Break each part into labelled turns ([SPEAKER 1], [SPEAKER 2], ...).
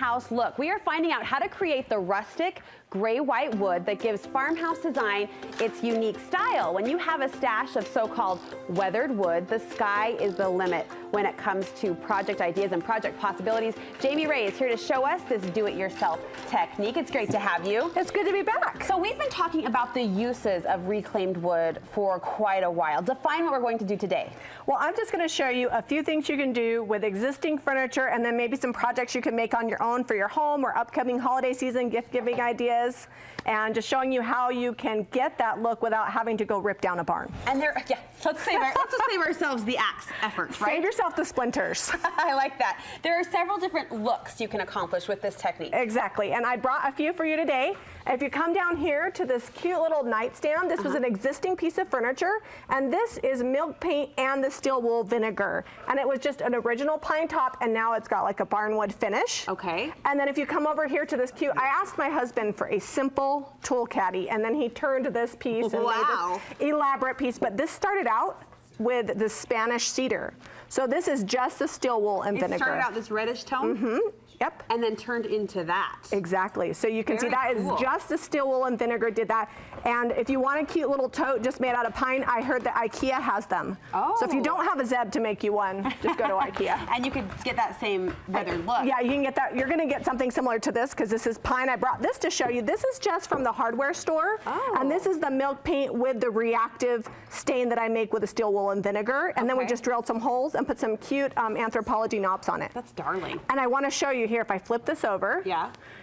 [SPEAKER 1] House look. We are finding out how to create the rustic gray-white wood that gives farmhouse design its unique style. When you have a stash of so-called weathered wood, the sky is the limit when it comes to project ideas and project possibilities. Jami Ray is here to show us this do-it-yourself technique. It's great to have you.
[SPEAKER 2] It's good to be back.
[SPEAKER 1] So we've been talking about the uses of reclaimed wood for quite a while. Define what we're going to do today.
[SPEAKER 2] Well, I'm just going to show you a few things you can do with existing furniture and then maybe some projects you can make on your own for your home or upcoming holiday season gift-giving ideas, and just showing you how you can get that look without having to go rip down a barn.
[SPEAKER 1] And there, yeah, let's save ourselves the axe efforts, right?
[SPEAKER 2] Save yourself the splinters.
[SPEAKER 1] I like that. There are several different looks you can accomplish with this technique.
[SPEAKER 2] Exactly, and I brought a few for you today. If you come down here to this cute little nightstand, this was an existing piece of furniture, and this is milk paint and the steel wool vinegar. And it was just an original pine top, and now it's got like a barnwood finish.
[SPEAKER 1] Okay.
[SPEAKER 2] And then if you come over here to this cute, I asked my husband for a simple tool caddy, and then he turned to this piece and made this elaborate piece. But this started out with the Spanish cedar. So this is just the steel wool and vinegar.
[SPEAKER 1] It started out this reddish tone?
[SPEAKER 2] Mm-hmm. Yep.
[SPEAKER 1] And then turned into that.
[SPEAKER 2] Exactly. So you can see that is just the steel wool and vinegar did that. And if you want a cute little tote just made out of pine, I heard that IKEA has them. Oh. So if you don't have a Zeb to make you one, just go to IKEA.
[SPEAKER 1] And you could get that same weathered look.
[SPEAKER 2] Yeah, you can get that. You're going to get something similar to this because this is pine. I brought this to show you. This is just from the hardware store. Oh. And this is the milk paint with the reactive stain that I make with the steel wool and vinegar. And then we just drilled some holes and put some cute anthropology knobs on it.
[SPEAKER 1] That's darling.
[SPEAKER 2] And I want to show you here, if I flip this over,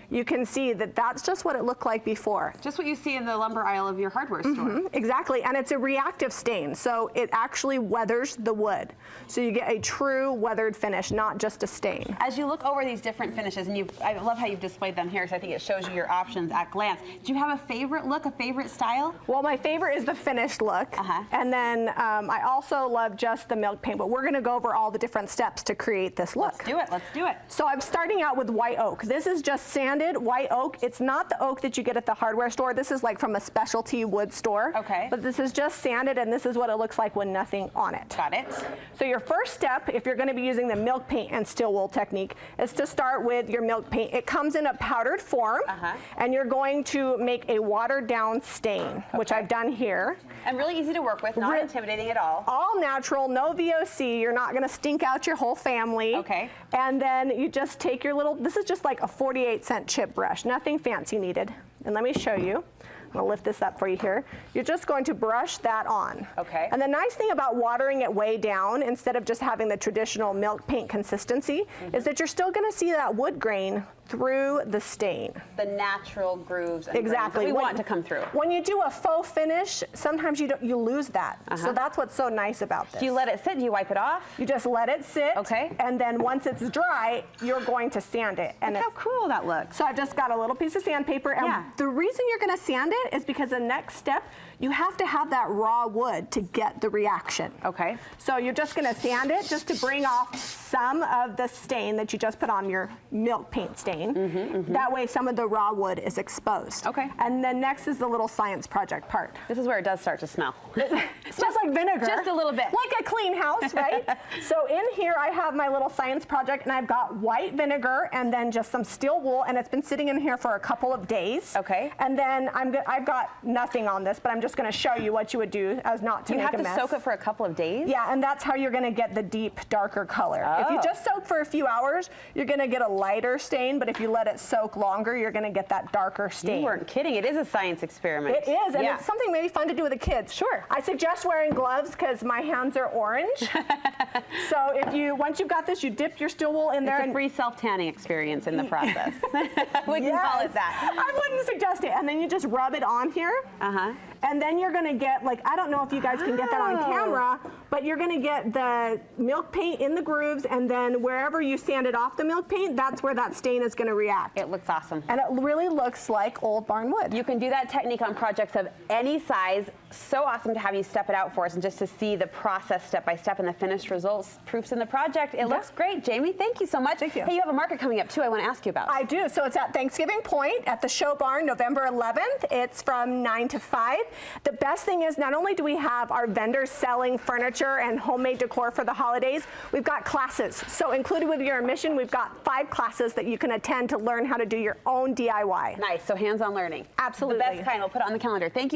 [SPEAKER 2] you can see that that's just what it looked like before.
[SPEAKER 1] Just what you see in the lumber aisle of your hardware store.
[SPEAKER 2] Exactly, and it's a reactive stain, so it actually weathers the wood. So you get a true weathered finish, not just a stain.
[SPEAKER 1] As you look over these different finishes, and I love how you've displayed them here, because I think it shows you your options at glance. Do you have a favorite look, a favorite style?
[SPEAKER 2] Well, my favorite is the finished look, and then I also love just the milk paint, but we're gonna go over all the different steps to create this look.
[SPEAKER 1] Let's do it, let's do it.
[SPEAKER 2] So I'm starting out with white oak. This is just sanded white oak. It's not the oak that you get at the hardware store. This is like from a specialty wood store. Okay. But this is just sanded, and this is what it looks like with nothing on it.
[SPEAKER 1] Got it.
[SPEAKER 2] So your first step, if you're going to be using the milk paint and steel wool technique, is to start with your milk paint. It comes in a powdered form, and you're going to make a watered down stain, which I've done here.
[SPEAKER 1] And really easy to work with, not intimidating at all.
[SPEAKER 2] All natural, no VOC. You're not going to stink out your whole family. Okay. And then you just take your little, this is just like a 48-cent chip brush, nothing fancy needed. And let me show you. I'm going to lift this up for you here. You're just going to brush that on. Okay. And the nice thing about watering it way down instead of just having the traditional milk paint consistency is that you're still going to see that wood grain through the stain.
[SPEAKER 1] The natural grooves and grains that we want to come through.
[SPEAKER 2] When you do a faux finish, sometimes you lose that. So that's what's so nice about this.
[SPEAKER 1] Do you let it sit? Do you wipe it off?
[SPEAKER 2] You just let it sit. Okay. And then once it's dry, you're going to sand it. And
[SPEAKER 1] look how cool that looks.
[SPEAKER 2] So I've just got a little piece of sandpaper. And the reason you're going to sand it is because the next step, you have to have that raw wood to get the reaction. Okay. So you're just going to sand it just to bring off some of the stain that you just put on your milk paint stain. That way some of the raw wood is exposed. Okay. And then next is the little science project part.
[SPEAKER 1] This is where it does start to smell.
[SPEAKER 2] It's just like vinegar.
[SPEAKER 1] Just a little bit.
[SPEAKER 2] Like a clean house, right? So in here I have my little science project, and I've got white vinegar and then just some steel wool, and it's been sitting in here for a couple of days. Okay. And then I've got nothing on this, but I'm just going to show you what you would do as not to make a mess.
[SPEAKER 1] You have to soak it for a couple of days?
[SPEAKER 2] Yeah, and that's how you're going to get the deep, darker color. If you just soak for a few hours, you're going to get a lighter stain, but if you let it soak longer, you're going to get that darker stain.
[SPEAKER 1] You weren't kidding. It is a science experiment.
[SPEAKER 2] It is, and it's something maybe fun to do with the kids. Sure. I suggest wearing gloves because my hands are orange. So once you've got this, you dip your steel wool in there.
[SPEAKER 1] It's a free self-tanning experience in the process. We can call it that.
[SPEAKER 2] I wouldn't suggest it. And then you just rub it on here. And then you're going to get, like, I don't know if you guys can get that on camera, but you're going to get the milk paint in the grooves, and then wherever you sanded off the milk paint, that's where that stain is going to react.
[SPEAKER 1] It looks awesome.
[SPEAKER 2] And it really looks like old barn wood.
[SPEAKER 1] You can do that technique on projects of any size, so awesome to have you step it out for us and just to see the process step by step and the finished results, proofs in the project. It looks great. Jamie, thank you so much.
[SPEAKER 2] Thank you.
[SPEAKER 1] Hey, you have a market coming up too I want to ask you about.
[SPEAKER 2] I do. So it's at Thanksgiving Point at the Show Barn, November 11th. It's from 9 to 5. The best thing is not only do we have our vendors selling furniture and homemade decor for the holidays, we've got classes. So included with your admission, we've got 5 classes that you can attend to learn how to do your own DIY.
[SPEAKER 1] Nice. So hands-on learning.
[SPEAKER 2] Absolutely.
[SPEAKER 1] The best kind. We'll put it on the calendar. Thank you.